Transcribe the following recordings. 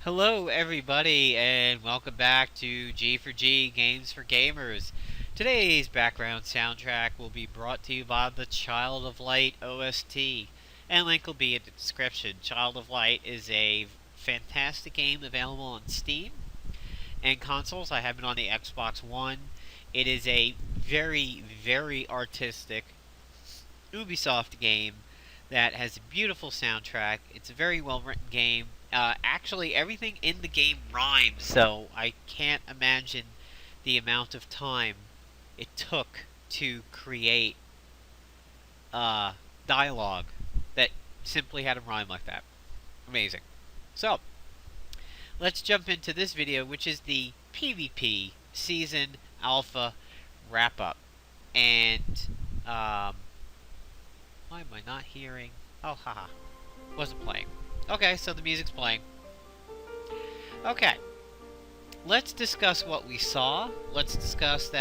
Hello everybody and welcome back to G for G Games for Gamers. Today's background soundtrack will be brought to you by the Child of Light OST, and link will be in the description. Child of Light is a fantastic game available on Steam and consoles. I have it on the Xbox One. It is a very artistic Ubisoft game that has a beautiful soundtrack. It's a very well written game. Actually, everything in the game rhymes, so I can't imagine the amount of time it took to create dialogue that simply had a rhyme like that. Amazing. So, let's jump into this video, which is the PvP Season Alpha Wrap-Up. And, why am I not hearing? Oh, haha. Wasn't playing. Okay, so the music's playing. Okay. Let's discuss what we saw. Let's discuss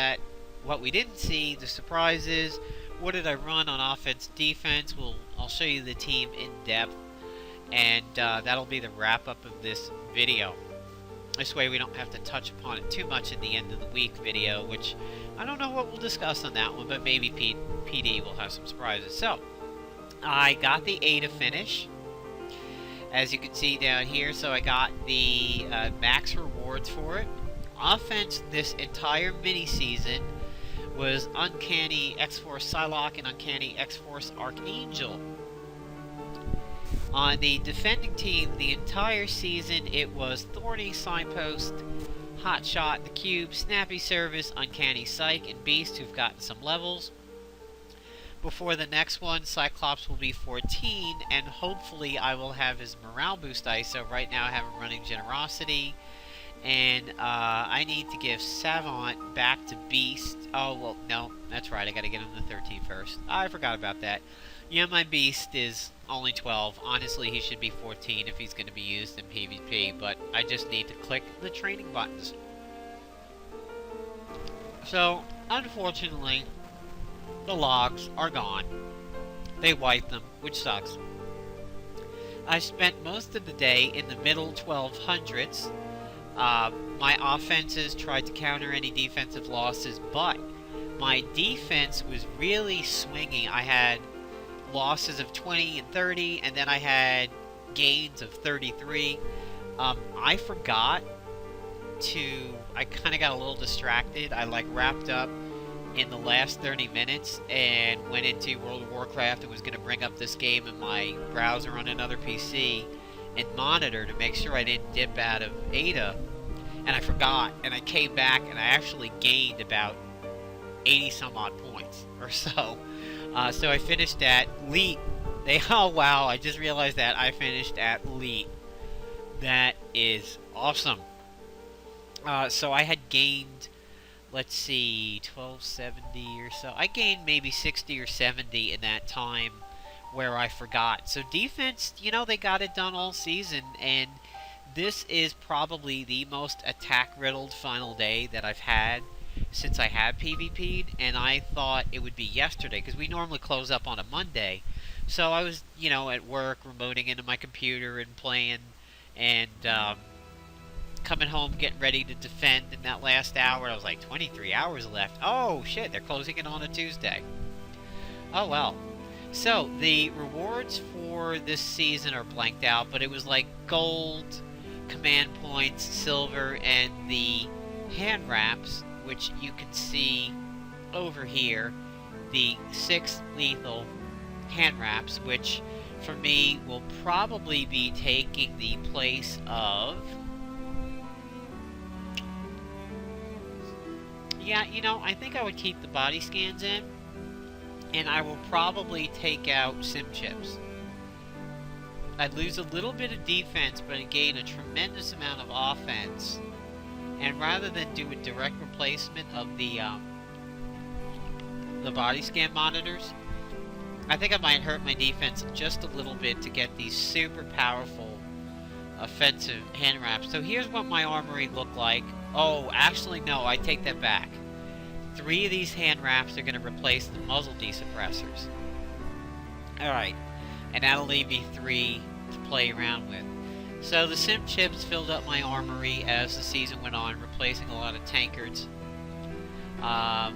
what we didn't see, the surprises. What did I run on offense, defense? I'll show you the team in depth. And that'll be the wrap-up of this video. This way we don't have to touch upon it too much in the end of the week video, which I don't know what we'll discuss on that one, but maybe PD will have some surprises. So, I got the A to finish, as you can see down here. So I got the max rewards for it. Offense this entire mini season was Uncanny X-Force Psylocke and Uncanny X-Force Archangel. On the defending team, the entire season, it was Thorny, Signpost, Hotshot, the Cube, Snappy Service, Uncanny Psych, and Beast, who've gotten some levels. Before the next one, Cyclops will be 14, and hopefully I will have his morale boost ISO. Right now I have him running Generosity, and I need to give Savant back to Beast. Oh, well, no, that's right, I gotta get him to 13 first. I forgot about that. Yeah, my Beast is only 12. Honestly, he should be 14 if he's going to be used in PvP, but I just need to click the training buttons. So, unfortunately, the logs are gone. They wiped them, which sucks. I spent most of the day in the middle 1200s. My offenses tried to counter any defensive losses, but my defense was really swinging. I had losses of 20 and 30, and then I had gains of 33. I forgot I kind of got a little distracted. I wrapped up in the last 30 minutes and went into World of Warcraft and was going to bring up this game in my browser on another PC and monitor to make sure I didn't dip out of Ada, and I forgot, and I came back and I actually gained about 80 some odd points or so. So I finished at Elite. Oh wow, I just realized that I finished at Elite. That is awesome. So I had gained, let's see, 1270 or so. I gained maybe 60 or 70 in that time where I forgot. So defense, they got it done all season, and this is probably the most attack-riddled final day that I've had since I have PvP'd, and I thought it would be yesterday, because we normally close up on a Monday. So I was, at work, remoting into my computer and playing, and coming home, getting ready to defend in that last hour. I was like, 23 hours left. Oh, shit, they're closing it on a Tuesday. Oh, well. So, the rewards for this season are blanked out, but it was like gold, command points, silver, and the hand wraps, which you can see over here, the 6 lethal hand wraps, which for me will probably be taking the place of... Yeah, I think I would keep the body scans in, and I will probably take out sim chips. I'd lose a little bit of defense, but I'd gain a tremendous amount of offense. And rather than do a direct replacement of the body scan monitors, I think I might hurt my defense just a little bit to get these super powerful offensive hand wraps. So here's what my armory looked like. Oh, actually no, I take that back. 3 of these hand wraps are going to replace the muzzle desuppressors. Alright, and that'll leave me 3 to play around with. So the sim chips filled up my armory as the season went on, replacing a lot of tankards. And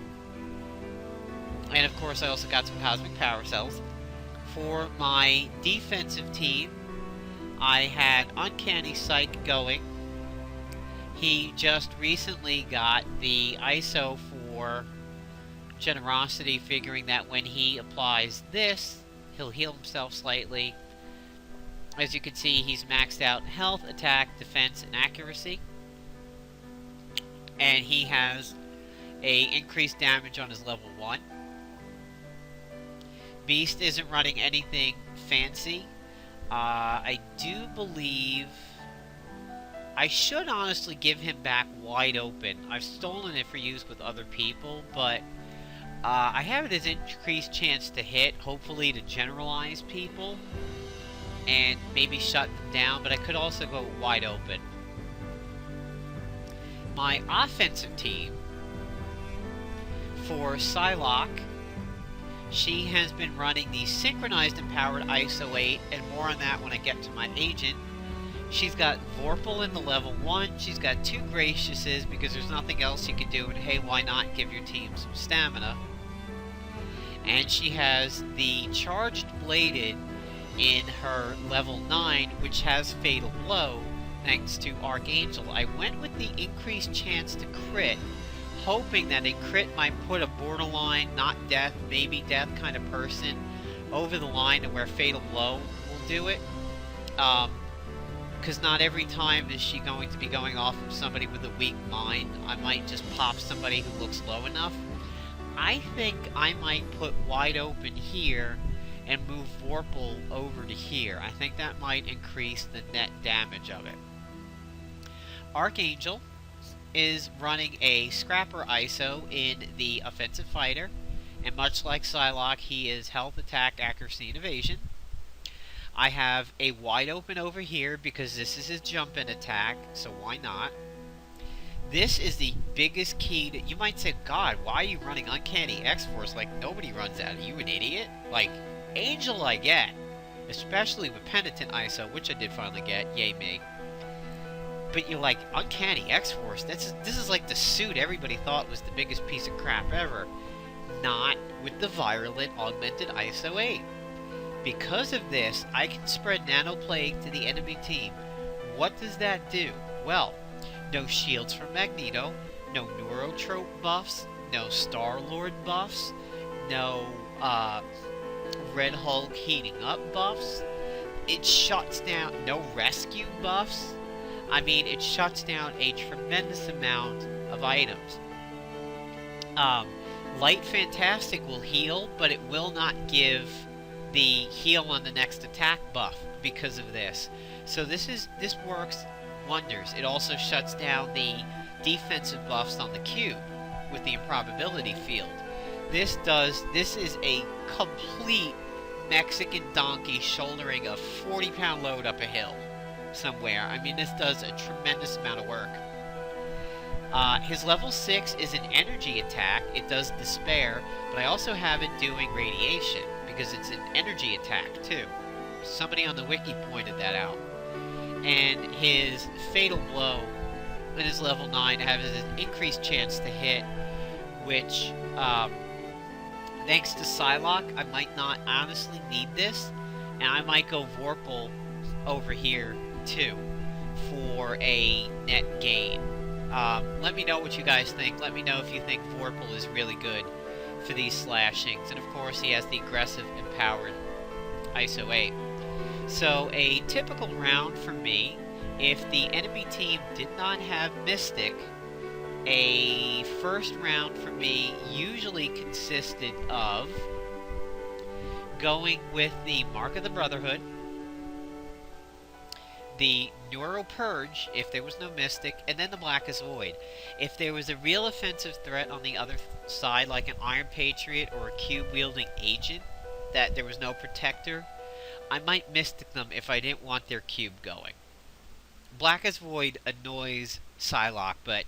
of course I also got some cosmic power cells. For my defensive team, I had Uncanny Psych going. He just recently got the ISO for Generosity, figuring that when he applies this, he'll heal himself slightly. As you can see, he's maxed out health, attack, defense, and accuracy. And he has a increased damage on his level 1. Beast isn't running anything fancy. I do believe I should honestly give him back wide open. I've stolen it for use with other people, but I have it as increased chance to hit, hopefully to generalize people and maybe shut them down, but I could also go wide open. My offensive team, for Psylocke, she has been running the synchronized empowered ISO 8, and more on that when I get to my agent. She's got Vorpal in the level 1, she's got 2 Graciouses because there's nothing else you can do, and hey, why not give your team some stamina. And she has the Charged Bladed in her level 9, which has Fatal Blow, thanks to Archangel. I went with the increased chance to crit, hoping that a crit might put a borderline, not death, maybe death kind of person over the line to where Fatal Blow will do it. Because not every time is she going to be going off of somebody with a weak mind. I might just pop somebody who looks low enough. I think I might put wide open here and move Vorpal over to here. I think that might increase the net damage of it. Archangel is running a Scrapper ISO in the offensive fighter, and much like Psylocke, he is health, attack, accuracy, and evasion. I have a wide open over here because this is his jump and attack, so why not? This is the biggest key to, you might say, God, why are you running Uncanny X-Force like nobody runs that? Are you an idiot? Like, Angel I get, especially with Penitent ISO, which I did finally get, yay me. But you're like, Uncanny X-Force, this is like the suit everybody thought was the biggest piece of crap ever. Not with the Virulent Augmented ISO 8. Because of this, I can spread Nano Plague to the enemy team. What does that do? Well, no shields from Magneto, no Neurotrope buffs, no Star-Lord buffs, no Red Hulk heating up buffs. It shuts down, no rescue buffs. I mean, it shuts down a tremendous amount of items. Light Fantastic will heal, but it will not give the heal on the next attack buff because of this. So this works wonders. It also shuts down the defensive buffs on the cube with the improbability field. This is a complete Mexican donkey shouldering a 40-pound load up a hill somewhere. I mean, this does a tremendous amount of work. His level 6 is an energy attack. It does Despair, but I also have it doing Radiation because it's an energy attack too. Somebody on the wiki pointed that out. And his Fatal Blow in his level 9 has an increased chance to hit, which, thanks to Psylocke, I might not honestly need this, and I might go Vorpal over here too for a net gain. Let me know what you guys think. Let me know if you think Vorpal is really good for these slashings. And of course, he has the aggressive empowered ISO 8. So a typical round for me, if the enemy team did not have Mystic, a first round for me usually consisted of going with the Mark of the Brotherhood, the Neuro Purge, if there was no Mystic, and then the Blackest Void. If there was a real offensive threat on the other side, like an Iron Patriot or a cube-wielding agent, that there was no Protector, I might Mystic them if I didn't want their cube going. Blackest Void annoys Psylocke, but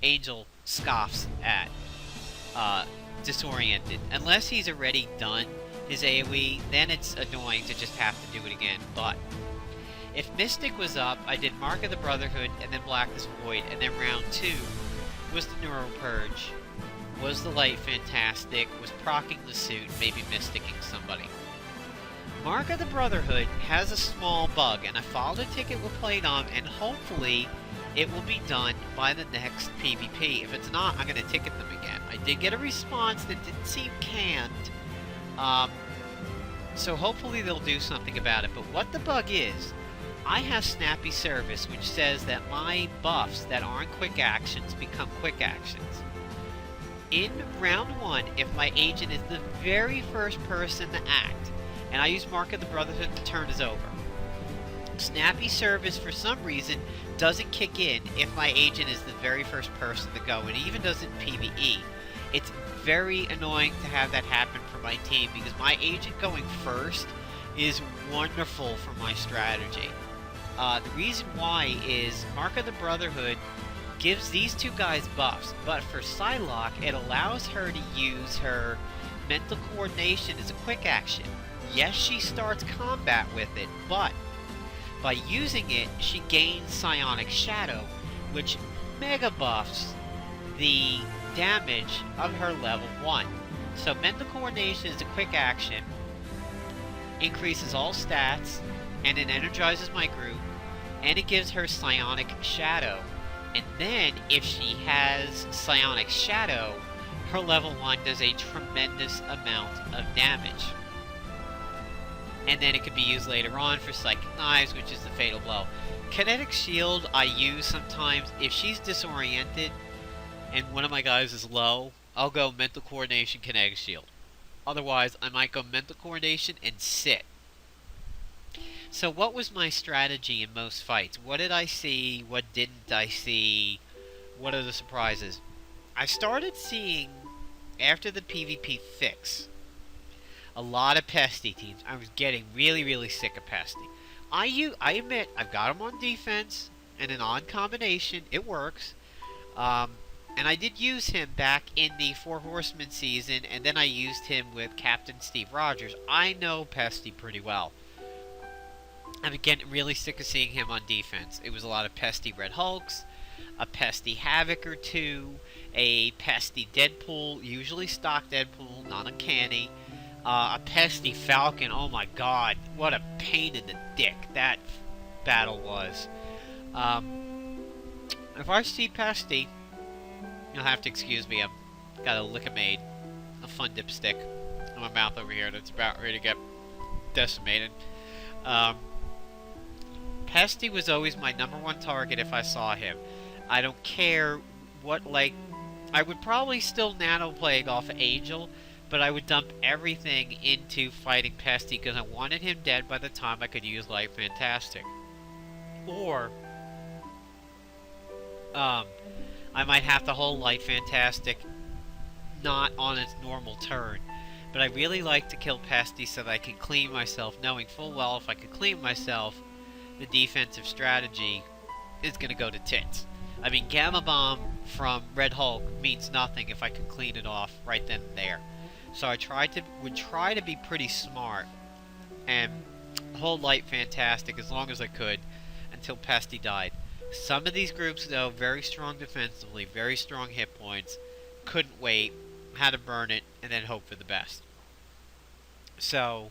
Angel scoffs at Disoriented. Unless he's already done his AoE, then it's annoying to just have to do it again, but If Mystic was up, I did Mark of the Brotherhood, and then Blackest Void, and then round 2 was the Neural Purge, was the Light Fantastic, was proccing the suit, maybe Mysticking somebody. Mark of the Brotherhood has a small bug, and I followed a ticket with Playdom, and hopefully it will be done by the next PvP. If it's not, I'm going to ticket them again. I did get a response that didn't seem canned, so hopefully they'll do something about it. But what the bug is, I have Snappy Service, which says that my buffs that aren't quick actions become quick actions. In round 1, if my agent is the very first person to act, and I use Mark of the Brotherhood, the turn is over. Snappy Service, for some reason, doesn't kick in if my agent is the very first person to go, and it even does it in PvE. It's very annoying to have that happen for my team, because my agent going first is wonderful for my strategy. The reason why is Mark of the Brotherhood gives these two guys buffs, but for Psylocke, it allows her to use her mental coordination as a quick action. Yes, she starts combat with it, but by using it, she gains Psionic Shadow, which mega buffs the damage of her level 1. So mental coordination is a quick action, increases all stats, and it energizes my group, and it gives her Psionic Shadow. And then, if she has Psionic Shadow, her level 1 does a tremendous amount of damage. And then it can be used later on for Psychic Knives, which is the Fatal Blow. Kinetic Shield I use sometimes. If she's disoriented and one of my guys is low, I'll go Mental Coordination, Kinetic Shield. Otherwise, I might go Mental Coordination and sit. So what was my strategy in most fights? What did I see? What didn't I see? What are the surprises? I started seeing, after the PvP fix, a lot of Pesty teams. I was getting really, really sick of Pesty. I admit, I've got him on defense, and an odd combination. It works. And I did use him back in the Four Horsemen season, and then I used him with Captain Steve Rogers. I know Pesty pretty well. I'm getting really sick of seeing him on defense. It was a lot of Pesty Red Hulks, a Pesty Havoc or two, a Pesty Deadpool, usually stock Deadpool, not uncanny. A Pesty Falcon, oh my god, what a pain in the dick that battle was. If I see Pesty, you'll have to excuse me, I've got a Lick-O-Maid, a fun dipstick in my mouth over here that's about ready to get decimated. Pesty was always my #1 target if I saw him. I don't care what, I would probably still Nano Plague off of Angel, but I would dump everything into fighting Pesty because I wanted him dead by the time I could use Light Fantastic. Or, I might have to hold Light Fantastic not on its normal turn. But I really like to kill Pesty so that I can clean myself, knowing full well if I can clean myself, the defensive strategy is going to go to tits. I mean, Gamma Bomb from Red Hulk means nothing if I can clean it off right then and there. So I would try to be pretty smart and hold Light Fantastic as long as I could until Pesty died. Some of these groups, though, very strong defensively, very strong hit points, couldn't wait, had to burn it, and then hope for the best. So,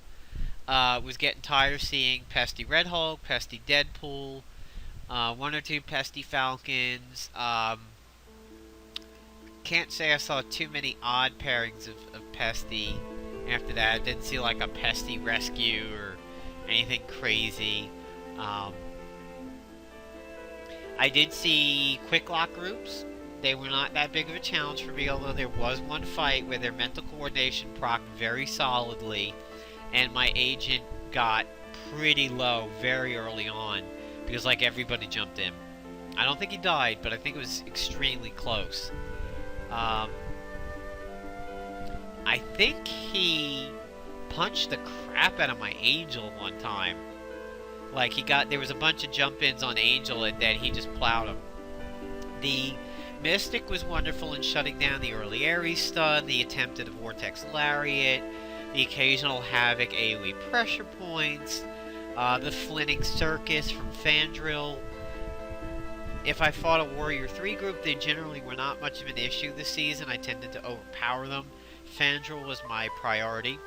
was getting tired of seeing Pesty Red Hulk, Pesty Deadpool, 1 or 2 Pesty Falcons. Can't say I saw too many odd pairings of Pesty after that. I didn't see like a Pesty Rescue or anything crazy. I did see quick lock groups. They were not that big of a challenge for me, although there was one fight where their mental coordination procced very solidly, and my agent got pretty low very early on, because like everybody jumped in. I don't think he died, but I think it was extremely close. I think he punched the crap out of my Angel one time. Like, there was a bunch of jump-ins on Angel, and then he just plowed him. The Mystic was wonderful in shutting down the early Ares stun, the attempt at a Vortex Lariat, the occasional Havoc AoE pressure points. The Flinting Circus from Fandrill. If I fought a Warrior 3 group, they generally were not much of an issue this season. I tended to overpower them. Fandrill was my priority.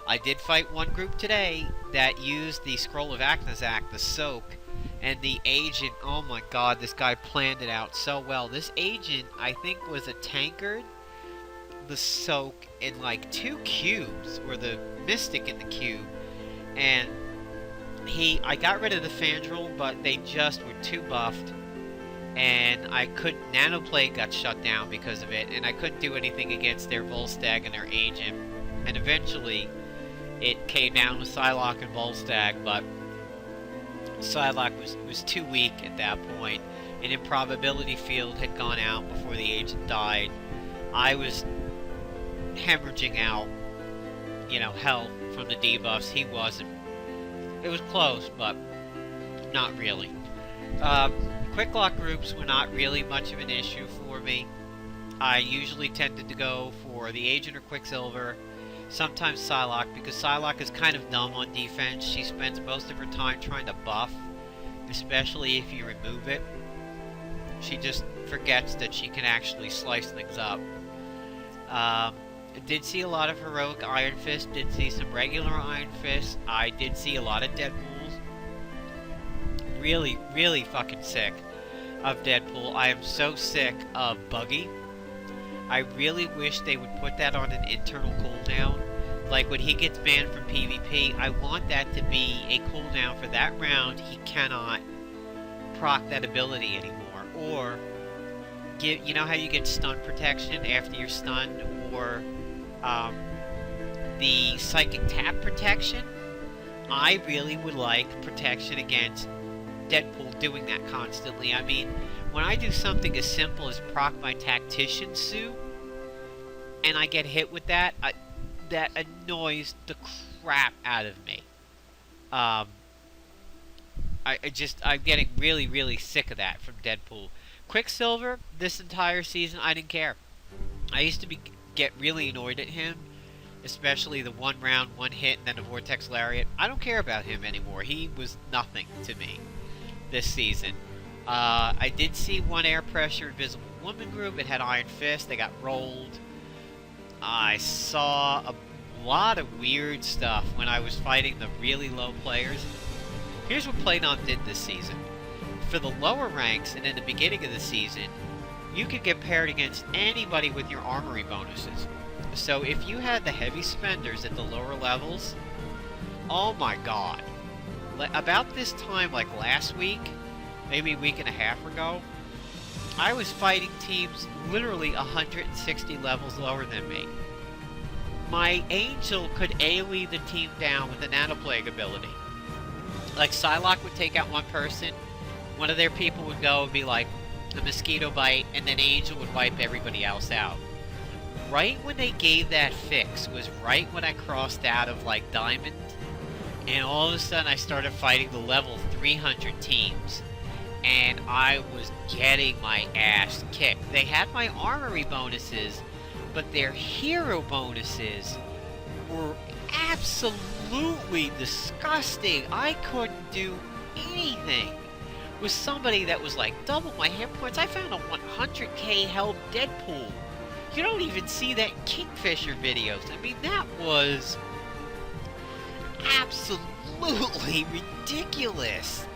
I did fight one group today that used the Scroll of Aknazak, the Soak, and the agent, oh my god, this guy planned it out so well. This agent, I think, was a tankard, the Soak, in like 2 cubes, or the Mystic in the cube, and I got rid of the Fandrill, but they just were too buffed, and I couldn't, Nanoplate got shut down because of it, and I couldn't do anything against their Volstagg and their agent, and eventually it came down with Psylocke and Volstagg, but Psylocke was too weak at that point. An improbability field had gone out before the agent died. I was hemorrhaging out, health from the debuffs. He wasn't. It was close, but not really. Quick lock groups were not really much of an issue for me. I usually tended to go for the agent or Quicksilver, sometimes Psylocke, because Psylocke is kind of dumb on defense. She spends most of her time trying to buff, especially if you remove it. She just forgets that she can actually slice things up. Did see a lot of heroic Iron Fist, did see some regular Iron Fist. I did see a lot of Deadpools. Really, really fucking sick of Deadpool. I am so sick of Buggy. I really wish they would put that on an internal cooldown. Like when he gets banned from PvP, I want that to be a cooldown for that round. He cannot proc that ability anymore. Or, you know how you get stun protection after you're stunned? Or the psychic tap protection? I really would like protection against Deadpool doing that constantly. I mean, when I do something as simple as proc my tactician suit, and I get hit with that, that annoys the crap out of me. I'm getting really, really sick of that from Deadpool. Quicksilver, this entire season, I didn't care. I used to get really annoyed at him, especially the 1 round, 1 hit, and then the Vortex Lariat. I don't care about him anymore. He was nothing to me this season. I did see one Air Pressure Invisible Woman group. It had Iron Fist. They got rolled. I saw a lot of weird stuff when I was fighting the really low players. Here's what Playdom did this season. For the lower ranks and in the beginning of the season, you could get paired against anybody with your armory bonuses. So if you had the heavy spenders at the lower levels, oh my god. About this time, like last week, maybe a week and a half ago, I was fighting teams literally 160 levels lower than me. My Angel could AoE the team down with the Nanoplague ability. Like, Psylocke would take out one person, one of their people would go and be like, the mosquito bite, and then Angel would wipe everybody else out. Right when they gave that fix was right when I crossed out of, like, Diamond, and all of a sudden I started fighting the level 300 teams. And I was getting my ass kicked. They had my armory bonuses, but their hero bonuses were absolutely disgusting. I couldn't do anything with somebody that was like double my hit points. I found a 100k health Deadpool. You don't even see that in Kingfisher videos. I mean, that was absolutely ridiculous.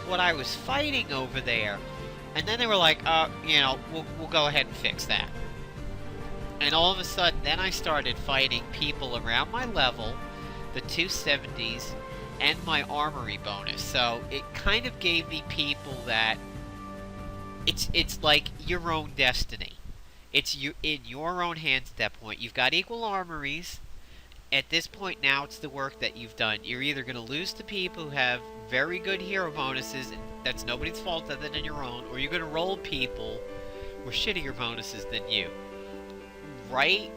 What I was fighting over there, and then they were like, we'll go ahead and fix that. And all of a sudden, then I started fighting people around my level, the 270s, and my armory bonus. So it kind of gave me people that it's like your own destiny. It's in your own hands at that point. You've got equal armories. At this point now, it's the work that you've done. You're either going to lose to people who have very good hero bonuses, and that's nobody's fault other than your own, or you're going to roll people with shittier bonuses than you. Right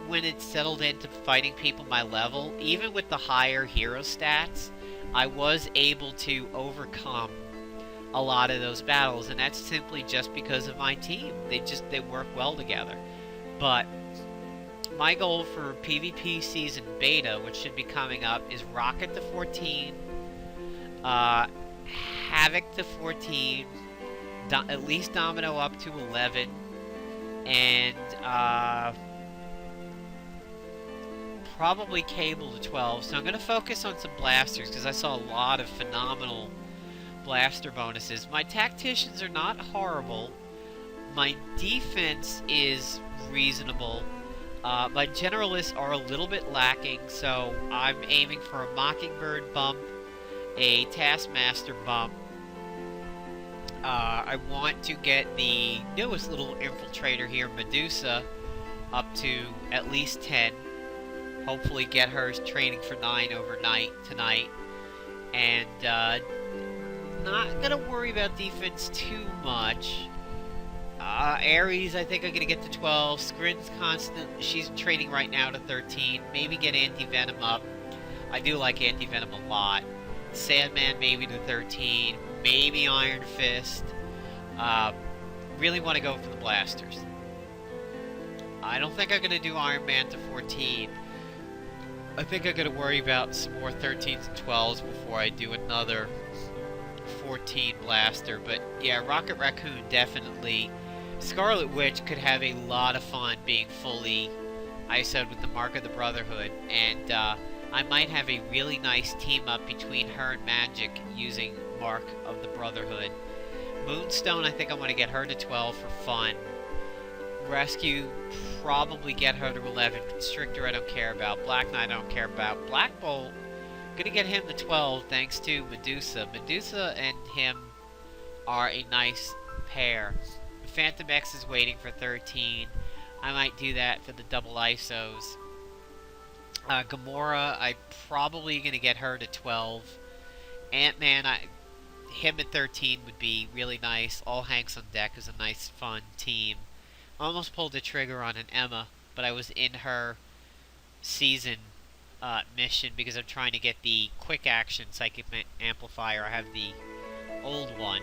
when it settled into fighting people my level, even with the higher hero stats, I was able to overcome a lot of those battles, and that's simply just because of my team. They work well together. But my goal for PvP season beta, which should be coming up, is rocket to 14, havoc to 14, at least domino up to 11, and probably cable to 12. So I'm going to focus on some blasters because I saw a lot of phenomenal blaster bonuses. My tacticians are not horrible. My defense is reasonable. My generalists are a little bit lacking, so I'm aiming for a Mockingbird bump, a Taskmaster bump. I want to get the newest little infiltrator here, Medusa, up to at least 10. Hopefully get her training for 9 overnight tonight. And not going to worry about defense too much. Ares, I think I'm going to get to 12. Skrin's constant. She's training right now to 13. Maybe get Anti-Venom up. I do like Anti-Venom a lot. Sandman maybe to 13. Maybe Iron Fist. Really want to go for the blasters. I don't think I'm going to do Iron Man to 14. I think I'm going to worry about some more 13s and 12s before I do another 14 blaster. But yeah, Rocket Raccoon definitely. Scarlet Witch could have a lot of fun being fully ISO'd with the Mark of the Brotherhood. And I might have a really nice team up between her and Magic using Mark of the Brotherhood. Moonstone, I think I'm going to get her to 12 for fun. Rescue, probably get her to 11. Constrictor, I don't care about. Black Knight, I don't care about. Black Bolt, gonna get him to 12 thanks to Medusa. Medusa and him are a nice pair. Phantom X is waiting for 13. I might do that for the double ISOs. Gamora, I'm probably gonna get her to 12. Ant-Man, him at 13 would be really nice. All hands on deck is a nice, fun team. Almost pulled the trigger on an Emma, but I was in her season mission because I'm trying to get the quick action psychic amplifier. I have the old one.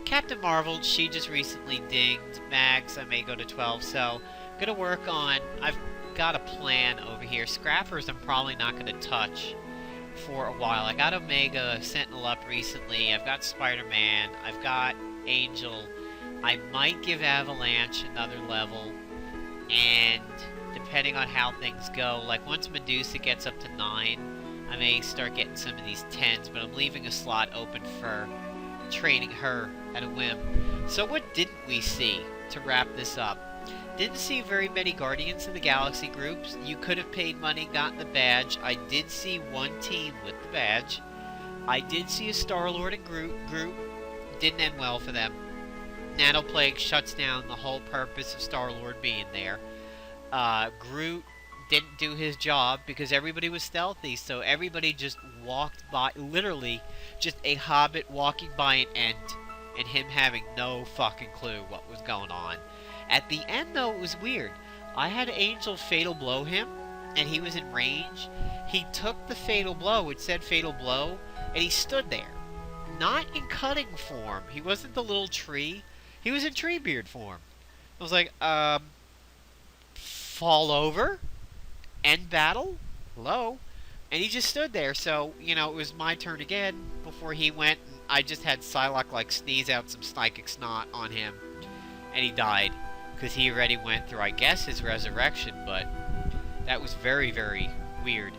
Captain Marvel, she just recently dinged. Mags, I may go to 12, so I'm gonna work on. I've got a plan over here. Scrappers, I'm probably not gonna touch for a while. I got Omega Sentinel up recently. I've got Spider-Man. I've got Angel. I might give Avalanche another level, and depending on how things go, like once Medusa gets up to 9, I may start getting some of these 10s, but I'm leaving a slot open for training her at a whim. So what didn't we see to wrap this up? Didn't see very many Guardians of the Galaxy groups. You could have paid money, gotten the badge. I did see one team with the badge. I did see a Star-Lord and Groot group. Didn't end well for them. Nanoplague shuts down the whole purpose of Star-Lord being there. Groot didn't do his job because everybody was stealthy, so everybody just walked by, literally just a hobbit walking by an ent, and him having no fucking clue what was going on. At the end, though, it was weird. I had Angel Fatal Blow him, and he was in range. He took the Fatal Blow, it said Fatal Blow, and he stood there. Not in cutting form. He wasn't the little tree. He was in Treebeard form. I was like, fall over? End battle? Hello? And he just stood there, so, you know, it was my turn again before he went, and I just had Psylocke, like, sneeze out some psychic snot on him, and he died, because he already went through, I guess, his resurrection, but that was very, very weird.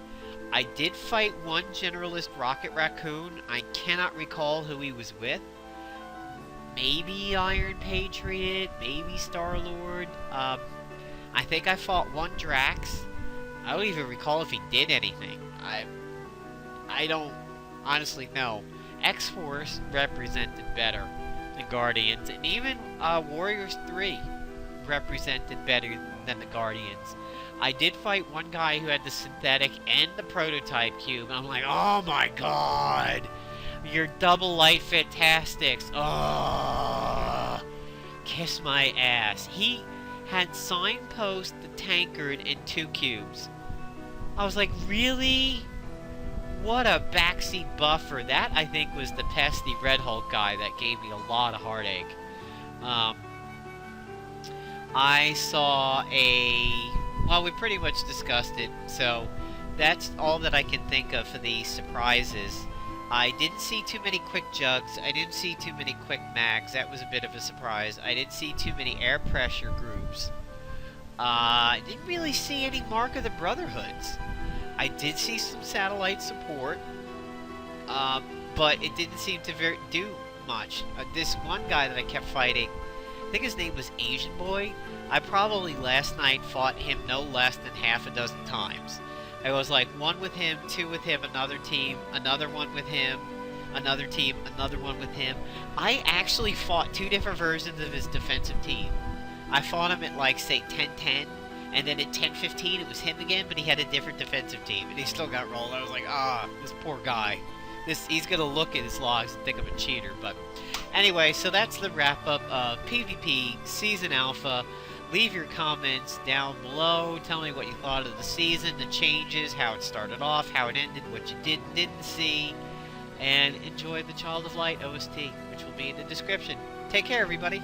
I did fight one generalist Rocket Raccoon. I cannot recall who he was with. Maybe Iron Patriot, maybe Star-Lord. I think I fought one Drax. I don't even recall if he did anything. I don't honestly know. X-Force represented better than Guardians, and even Warriors 3 represented better than the Guardians. I did fight one guy who had the synthetic and the prototype cube, and I'm like, oh my god! Your double light fantastics. Oh, kiss my ass. He had Signpost, the Tankard, and 2 cubes. I was like, really? What a backseat buffer. That, I think, was the pesky Red Hulk guy that gave me a lot of heartache. I saw well, we pretty much discussed it, so that's all that I can think of for the surprises. I didn't see too many quick jugs. I didn't see too many quick mags. That was a bit of a surprise. I didn't see too many air pressure groups. I didn't really see any Mark of the Brotherhoods. I did see some satellite support, but it didn't seem to do much. This one guy that I kept fighting, I think his name was Asian Boy. I probably last night fought him no less than half a dozen times. I was like, one with him, two with him, another team, another one with him, another team, another one with him. I actually fought two different versions of his defensive team. I fought him at, like, say, 10-10, and then at 10-15 it was him again, but he had a different defensive team, and he still got rolled. I was like, this poor guy. He's gonna look at his logs and think I'm a cheater, but... Anyway, so that's the wrap-up of PvP Season Alpha. Leave your comments down below. Tell me what you thought of the season, the changes, how it started off, how it ended, what you did and didn't see. And enjoy the Child of Light OST, which will be in the description. Take care, everybody.